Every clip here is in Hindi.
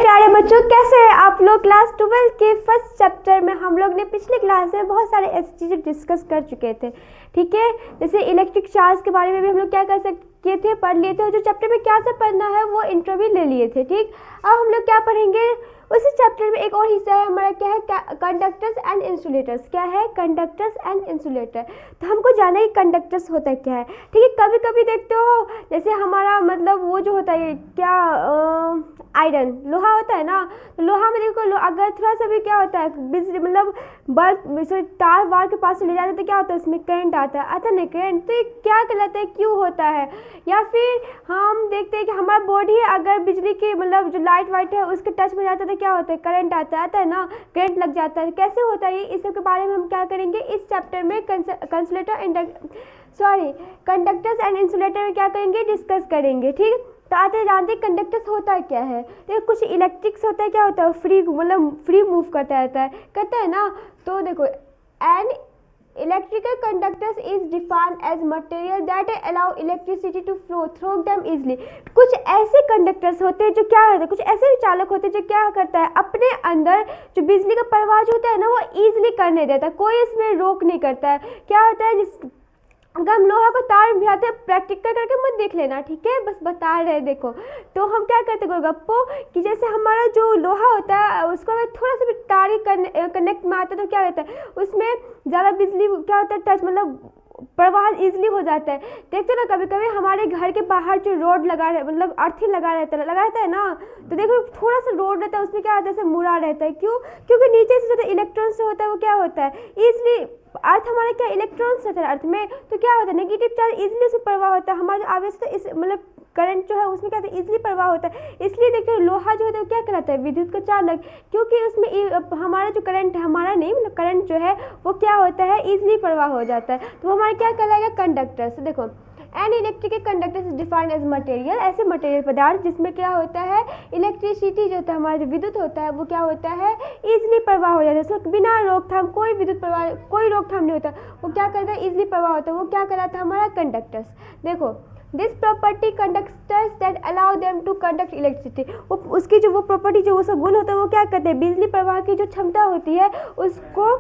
प्यारे बच्चों, कैसे हैं आप लोग। क्लास 12 के फर्स्ट चैप्टर में हम लोग ने पिछले क्लास में बहुत सारे ऐसी चीज़ें डिस्कस कर चुके थे। ठीक है, जैसे इलेक्ट्रिक चार्ज के बारे में भी हम लोग क्या कर सकते थे, पढ़ लिए थे। और जो चैप्टर में क्या सब पढ़ना है वो इंट्रो भी ले लिए थे। ठीक, अब हम लोग क्या पढ़ेंगे, उसी चैप्टर में एक और हिस्सा है हमारा, क्या है, कंडक्टर्स एंड इंसुलेटर्स। क्या है, कंडक्टर्स एंड इंसुलेटर। तो हमको जाना है कि कंडक्टर्स होता है क्या है। ठीक है, कभी कभी देखते हो जैसे हमारा मतलब वो जो होता है क्या, आयरन लोहा होता है ना, तो लोहा में देखो अगर थोड़ा सा भी क्या होता है, बिजली मतलब बल्ब तार वार के पास ले जाते तो क्या होता है, उसमें करंट आता है ना करंट। तो ये क्या कहलाता है, क्यों होता है। या फिर हम देखते हैं कि हमारा बॉडी अगर बिजली की मतलब जो लाइट वाइट है उसके टच में जाता है तो क्या होता है, करंट आता है ना, करंट लग जाता है। कैसे होता है ये, इस सब के बारे में हम क्या करेंगे इस चैप्टर में, कंडक्टर्स एंड इंसुलेटर में क्या करेंगे, डिस्कस करेंगे। ठीक, तो आते जानते हैं कंडक्टर्स होता है क्या है। देखो कुछ इलेक्ट्रिक्स होता है, क्या होता है, फ्री मतलब फ्री मूव करता है ना। तो देखो, an electrical conductors is defined as material that allow electricity to flow through them easily. कुछ ऐसे कंडक्टर्स होते हैं जो क्या होते हैं, कुछ ऐसे चालक होते हैं जो क्या करता है, अपने अंदर जो बिजली का प्रवाह होता है ना वो ईजिली करने देता है, कोई इसमें रोक नहीं करता है। क्या होता है, जिस अगर हम लोहा को तार भिड़ाते हैं, प्रैक्टिकल करके मत देख लेना, ठीक है, बस बता रहे देखो। तो हम क्या करते हैं गोलगप्पो, कि जैसे हमारा जो लोहा होता है उसको अगर थोड़ा सा भी तार कनेक्ट में आता है तो क्या होता है, उसमें ज़्यादा बिजली क्या होता है, टच मतलब प्रवाह इजीली हो जाता है। देखते हो ना कभी कभी हमारे घर के बाहर जो रोड लगा मतलब अर्थिंग लगा रहता है ना, तो देखो थोड़ा सा रोड रहता है उसमें क्या होता है, मुड़ा रहता है। क्यों, क्योंकि नीचे से जो इलेक्ट्रॉन से होता है वो क्या होता है, इजिली अर्थ हमारा क्या इलेक्ट्रॉन्स रहता है अर्थ में, तो क्या होता है नेगेटिव चार्ज इजिली उसमें प्रवाह होता है। हमारा जो आवेश है इस मतलब करंट जो है उसमें क्या होता है, इजिली प्रवाह होता है। इसलिए देखिए लोहा जो होता है वो क्या कहलाता है, विद्युत का चालक, क्योंकि उसमें हमारा जो करंट है, हमारा नहीं मतलब करंट जो है वो क्या होता है, इजिली प्रवाह हो जाता है। तो हमारा क्या कहलाएगा, कंडक्टर्स। देखो, an electrical conductor is defined as material, ऐसे मटेरियल पदार्थ जिसमें क्या होता है, इलेक्ट्रिसिटी जो होता है हमारा जो विद्युत होता है वो क्या होता है, इजिली प्रवाह हो जाता है। उसमें बिना रोकथाम कोई विद्युत प्रवाह, कोई रोकथाम नहीं होता, वो क्या करता है, इजिली प्रवाह होता है। वो क्या कहलाता है हमारा, कंडक्टर्स। देखो, this property conductors that allow them to conduct electricity, वो उसकी जो वो प्रॉपर्टी जो उसका गुण होता है वो क्या करते हैं, बिजली प्रवाह की जो क्षमता होती है उसको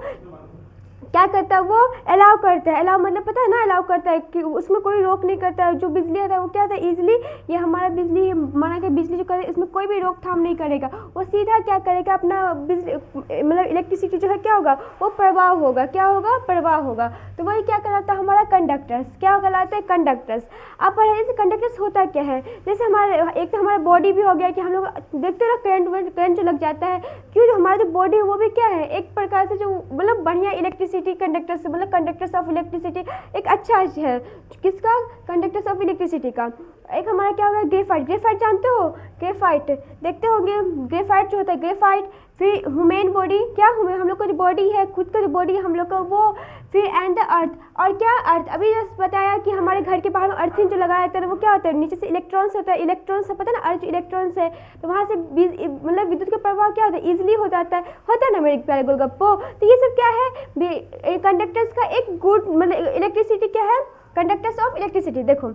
क्या करता है, वो अलाउ करता है। अलाउ मतलब पता है ना, अलाउ करता है कि उसमें कोई रोक नहीं करता है। जो बिजली आता है वो क्या होता है, इजिली ये हमारा बिजली माना कि बिजली जो करे इसमें कोई भी रोकथाम नहीं करेगा, वो सीधा क्या करेगा, अपना बिजली मतलब इलेक्ट्रिसिटी जो है क्या होगा, वो प्रवाह होगा, क्या होगा, प्रवाह होगा। तो वही क्या कहलाता है हमारा, कंडक्टर्स। क्या कहलाते हैं, कंडक्टर्स। अब पढ़े जैसे कंडक्टर्स होता क्या है, जैसे हमारे एक तो हमारा बॉडी भी हो गया कि हम लोग देखते हैं ना करंट जो लग जाता है, क्यों, जो हमारा जो बॉडी है वो भी क्या है, एक प्रकार से जो मतलब बढ़िया इलेक्ट्रिसिटी कंडक्टर से मतलब कंडक्टर्स ऑफ इलेक्ट्रिसिटी एक अच्छा है। किसका, कंडक्टर्स ऑफ इलेक्ट्रिसिटी का। एक हमारा क्या होगा, ग्रेफाइट जानते हो, ग्रेफाइट देखते होंगे, ग्रेफाइट जो होता है, ग्रेफाइट। फिर ह्यूमन बॉडी, क्या हम लोग का जो बॉडी है, खुद का जो बॉडी है हम लोग का वो। फिर एंड द अर्थ, और क्या अर्थ, अभी जस्ट बताया कि हमारे घर के बाहर अर्थिंग जो लगाया रहता है वो क्या होता है, नीचे से इलेक्ट्रॉन्स होता है, इलेक्ट्रॉन्स पता है ना, अर्थ इलेक्ट्रॉन्स है, तो वहाँ से मतलब विद्युत का प्रवाह क्या होता है, इजिली हो जाता है ना मेरे प्यारे गोलगप्पो। तो ये सब क्या है, कंडक्टर्स का एक गुड मतलब इलेक्ट्रिसिटी क्या है, कंडक्टर्स ऑफ इलेक्ट्रिसिटी। देखो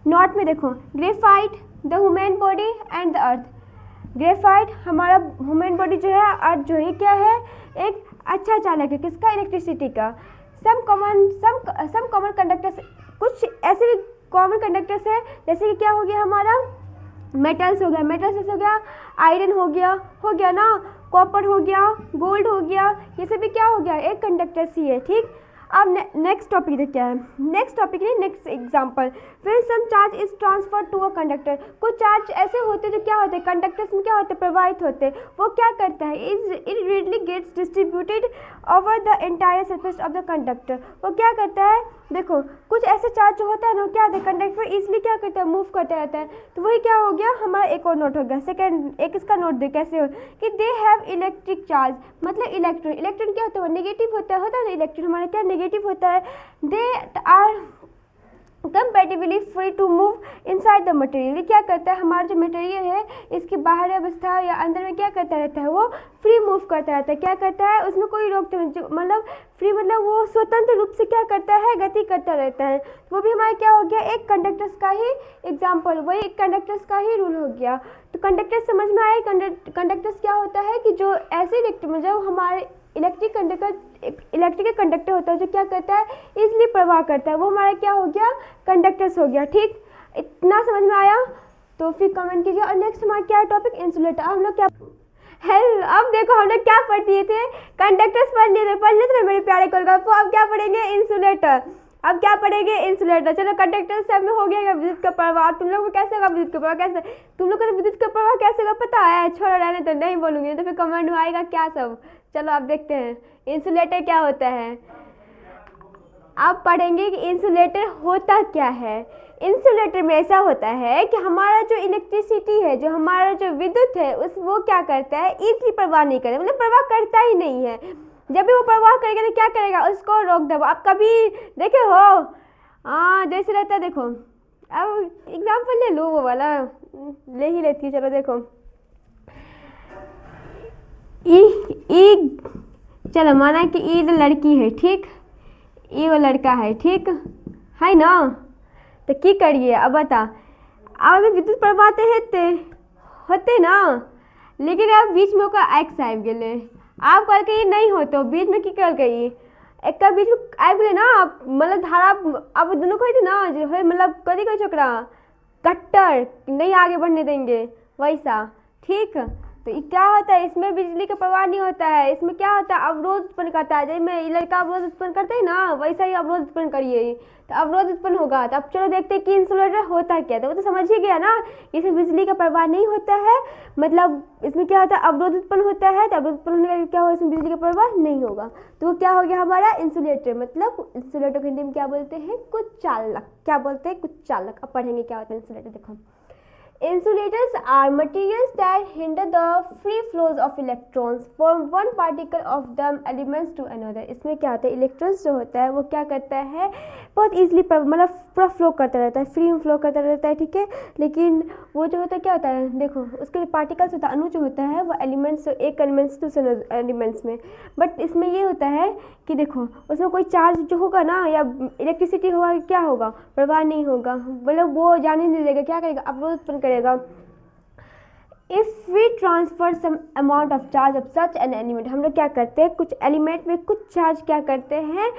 नोट में देखो, graphite, the human body and the earth. Graphite हमारा ह्यूमन बॉडी जो है, अर्थ जो है क्या है, एक अच्छा चालक है, किसका, इलेक्ट्रिसिटी का। सम कॉमन कंडक्टर्स, कुछ ऐसे भी कॉमन कंडक्टर्स है, जैसे कि क्या हो गया हमारा, मेटल्स हो गया, मेटल्स हो गया, आयरन हो गया ना, कॉपर हो गया, गोल्ड हो गया, ये सभी क्या हो गया, एक कंडक्टर्स ही है। ठीक, अब नेक्स्ट टॉपिक देखते हैं, नेक्स्ट टॉपिक नहीं, next example. When some charge is transferred to a conductor, कुछ चार्ज ऐसे होते हैं जो क्या होते हैं, कंडक्टर्स में क्या होते हैं, प्रवाहित होते हैं। वो क्या करता है, it radially gets distributed over the entire surface of the conductor. वो क्या करता है, देखो कुछ ऐसे चार्ज जो होता है ना, क्या होता है, कंडक्टर इजिली क्या करता है, मूव करता रहता है। तो वही क्या हो गया हमारा, एक और नोट हो गया, सेकेंड एक इसका नोट दे कैसे हो, कि दे हैव इलेक्ट्रिक चार्ज, मतलब इलेक्ट्रॉन क्या होता है, नेगेटिव होता है ना, इलेक्ट्रॉन हमारा क्या नेगेटिव होता है। They are compatibly free to move inside the material. ये क्या करता है, हमारा जो मटेरियल है इसकी बाहरी अवस्था या अंदर में क्या करता रहता है, वो फ्री मूव करता रहता है। क्या करता है, उसमें कोई रोक मतलब फ्री मतलब वो स्वतंत्र रूप से क्या करता है, गति करता रहता है। वो भी हमारा क्या हो गया, एक कंडक्टर्स का ही एग्जाम्पल, वही एक कंडक्टर्स का ही रूल हो गया। तो कंडक्टर्स समझ में आए, कंडक्टर्स क्या होता है कि जो ऐसे जो हमारे इलेक्ट्रिकल कंडक्टर होता है जो क्या करता है, इजली प्रवाह करता है, वो हमारा क्या हो गया, कंडक्टर्स हो गया। ठीक, इतना समझ में आया तो फिर कमेंट कीजिए। और नेक्स्ट हमारा क्या टॉपिक, इंसुलेटर। हम लोग क्या अब देखो हम लोग क्या पढ़ दिए थे, कंडक्टर्स पढ़ने थे मेरे प्यारे कोलकाता। अब क्या पढ़ेंगे, इंसुलेटर। अब क्या पढ़ेंगे, इंसुलेटर। चलो कंडक्टर सब में हो गया विद्युत का प्रवाह। तुम लोग को कैसे होगा विद्युत का प्रवाह, कैसे तुम लोग को तो विद्युत का प्रवाह कैसे होगा पता है, छोड़ो रहने तो नहीं बोलूंगी तो फिर कमेंट में आएगा क्या सब। चलो अब देखते हैं इंसुलेटर क्या होता है। अब पढ़ेंगे कि इंसुलेटर होता क्या है। इंसुलेटर में ऐसा होता है कि हमारा जो इलेक्ट्रिसिटी है, जो हमारा जो विद्युत है, उस वो क्या करता है, इजली प्रवाह नहीं करता, मतलब प्रवाह करता ही नहीं है। जब भी वो प्रवाह करेगा तो क्या करेगा, उसको रोक दो। आप कभी देखे हो, हाँ जैसे रहता है, देखो अब एग्जाम्पल ले लो, वो वाला ले ही लेती है। चलो देखो ई चलो माना कि ई लड़की है, ठीक, ये वो लड़का है, ठीक है ना। तो की करिए अब बता, अब विद्युत प्रवाह होते ना, लेकिन अब बीच में ओकर एक्स आबि गेलै। आप कहलकै नहीं होते, बीच में की कहलकै, एक बीच में आबि गेलै ना, मतलब धारा अब दोनों को ना जो है, मतलब कथी कहै छै ओकरा, कट्टर नहीं आगे बढ़ने देंगे वैसा। ठीक, तो ये क्या होता है, इसमें बिजली का प्रवाह नहीं होता है, इसमें क्या होता है, अवरोध उत्पन्न करता है। जैसे ये लड़का अवरोध उत्पन्न करते हैं ना, वैसा ही अवरोध उत्पन्न करिए तो अवरोध उत्पन्न होगा। तो अब चलो देखते हैं कि इंसुलेटर होता क्या है। तो वो तो समझ ही गया ना, इसमें बिजली का प्रवाह नहीं होता है, मतलब इसमें क्या होता है, अवरोध उत्पन्न होता है। तो अवरोध उत्पन्न होने का क्या होगा, इसमें बिजली का प्रवाह नहीं होगा। तो वो क्या हो गया हमारा इंसुलेटर। मतलब इंसुलेटर को हिंदी में क्या बोलते हैं, कुचालक। क्या बोलते हैं, कुचालक। अब पढ़ेंगे क्या होता है इंसुलेटर। देखो, insulators are materials that hinder the free flows of electrons from one particle of the elements to another। इसमें क्या होता है, इलेक्ट्रॉन्स जो होता है वो क्या करता है, बहुत ईजिली मतलब पूरा फ्लो करता रहता है, फ्री में फ्लो करता रहता है। ठीक है, लेकिन वो जो होता है क्या होता है, देखो उसके जो पार्टिकल्स होता है, अणु जो होता है वो एलिमेंट्स, एक एलिमेंट्स से दूसरे एलिमेंट्स में। बट इसमें ये होता है कि देखो उसमें कोई चार्ज जो होगा ना, या इलेक्ट्रिसिटी होगा, क्या होगा, प्रवाह नहीं होगा, मतलब वो जाने नहीं देगा, क्या करेगा, अवरोध उत्पन्न करेगा। If we transfer some amount of charge of such an element, हम लोग क्या करते हैं, कुछ एलिमेंट में कुछ चार्ज क्या करते हैं,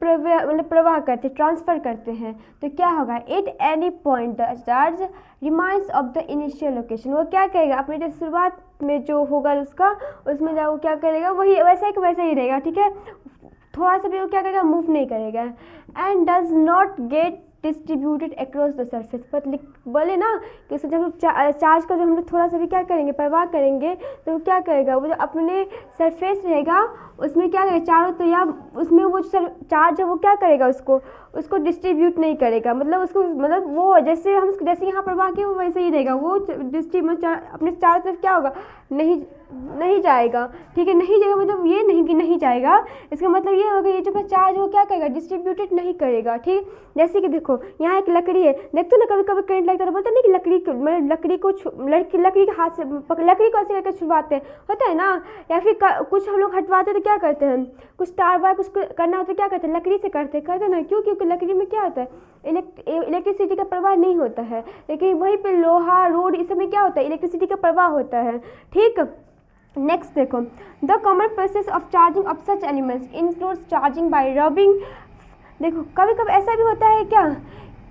प्रवाह करते, ट्रांसफर करते हैं। तो क्या होगा, at any point the charge reminds of the initial location. वो क्या करेगा, अपने जो शुरुआत में जो होगा उसका, उसमें जाओ क्या करेगा, वही वैसा ही रहेगा। ठीक है, थोड़ा सा भी वो क्या करेगा, मूव नहीं करेगा। And does not get distributed across the surface. पर बोले ना कि जब चार्ज का जो हम लोग थोड़ा सा भी क्या करेंगे, प्रवाह करेंगे, तो क्या करेगा, वो जो अपने सरफेस रहेगा उसमें क्या करेगा, चारों तो या उसमें वो चार्ज है वो क्या करेगा, उसको डिस्ट्रीब्यूट नहीं करेगा। मतलब उसको, मतलब वो जैसे यहाँ प्रवाह किए वो वैसे ही रहेगा, वो अपने चारों तरफ क्या होगा, नहीं जाएगा। ठीक है, नहीं जाएगा मतलब ये नहीं कि नहीं जाएगा, इसका मतलब ये होगा, ये जो चार्ज वो क्या करेगा, डिस्ट्रीब्यूटेड नहीं करेगा। ठीक, जैसे कि देखो यहाँ एक लकड़ी है, देखते हो ना कभी कभी करंट लगता है, बोलते नहीं कि लकड़ी के हाथ से लकड़ी को ऐसे करके छुड़वाते हैं, होता है ना। या फिर कुछ हम लोग हटवाते हैं तो क्या करते हैं, कुछ तार वार कुछ करना होता है, क्या करते हैं, लकड़ी से करते ना। क्यों, क्योंकि लकड़ी में क्या होता है, इलेक्ट्रिसिटी का प्रवाह नहीं होता है। लेकिन वहीं पर लोहा, रोड, इस सब में क्या होता है, इलेक्ट्रिसिटी का प्रवाह होता है। ठीक, नेक्स्ट देखो, the common process of charging of such elements includes charging by rubbing. देखो कभी कभी ऐसा भी होता है क्या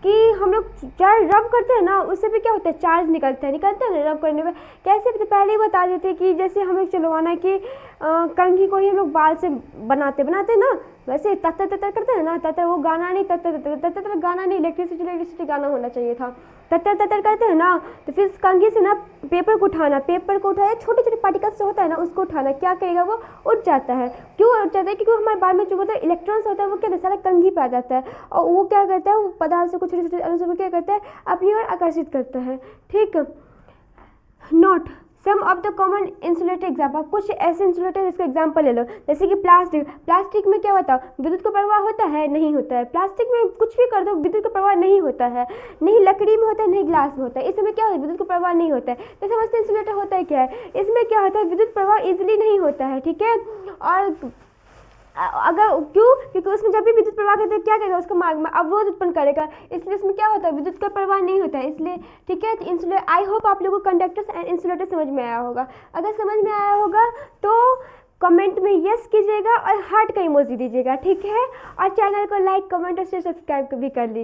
कि हम लोग चार्ज रब करते हैं ना, उससे भी क्या होता है, चार्ज निकलता है ना रब करने में। कैसे, तो पहले ही बता देते हैं कि जैसे हम लोग चलवाना कि कंघी को ही हम लोग बाल से बनाते ना, वैसे तत्तर करते हैं ना, तत्तर वो गाना नहीं, तत्तर गाना नहीं, इलेक्ट्रिसिटी गाना होना चाहिए था। तत्तर करते हैं ना, तो फिर कंघी से ना पेपर को उठाया, छोटे छोटे पार्टिकल्स जो होता है ना उसको उठाना, क्या करेगा, वो उठ जाता है। क्यों उठ जाता है, क्योंकि हमारे बाल में जो होता है इलेक्ट्रॉन्स होता है वो क्या सारा कंघी पे आ जाता है, और वो क्या करता है, वो पदार्थ से कुछ छोटे छोटे अणु से क्या करता है, अपनी ओर आकर्षित करता है। ठीक, note, some of the common insulator example, कुछ ऐसे इंसुलेटर जिसका एग्जाम्पल ले लो, जैसे कि प्लास्टिक। प्लास्टिक में क्या होता है, विद्युत का प्रवाह होता है, नहीं होता है। प्लास्टिक में कुछ भी कर दो विद्युत का प्रवाह नहीं होता है, नहीं लकड़ी में होता है, नहीं ग्लास में होता है। इसमें क्या होता है, विद्युत का प्रवाह नहीं होता है। तो समझते इंसुलेटर होता है क्या है, इसमें क्या होता है, विद्युत प्रवाह इजिली नहीं होता है, ठीक है। और अगर क्यों, क्योंकि उसमें जब भी विद्युत प्रवाह करते हैं क्या करेगा, उसका मार्ग में अवरोध उत्पन्न करेगा, इसलिए इसमें क्या होता है, विद्युत का प्रवाह नहीं होता है, इसलिए ठीक है। तो इंसुलेटर, आई होप आप लोगों को कंडक्टर्स एंड इंसुलेटर समझ में आया होगा। अगर समझ में आया होगा तो कमेंट में यस कीजिएगा और हार्ट का इमोजी दीजिएगा, ठीक है। और चैनल को लाइक, कमेंट और शेयर, सब्सक्राइब भी कर लीजिए।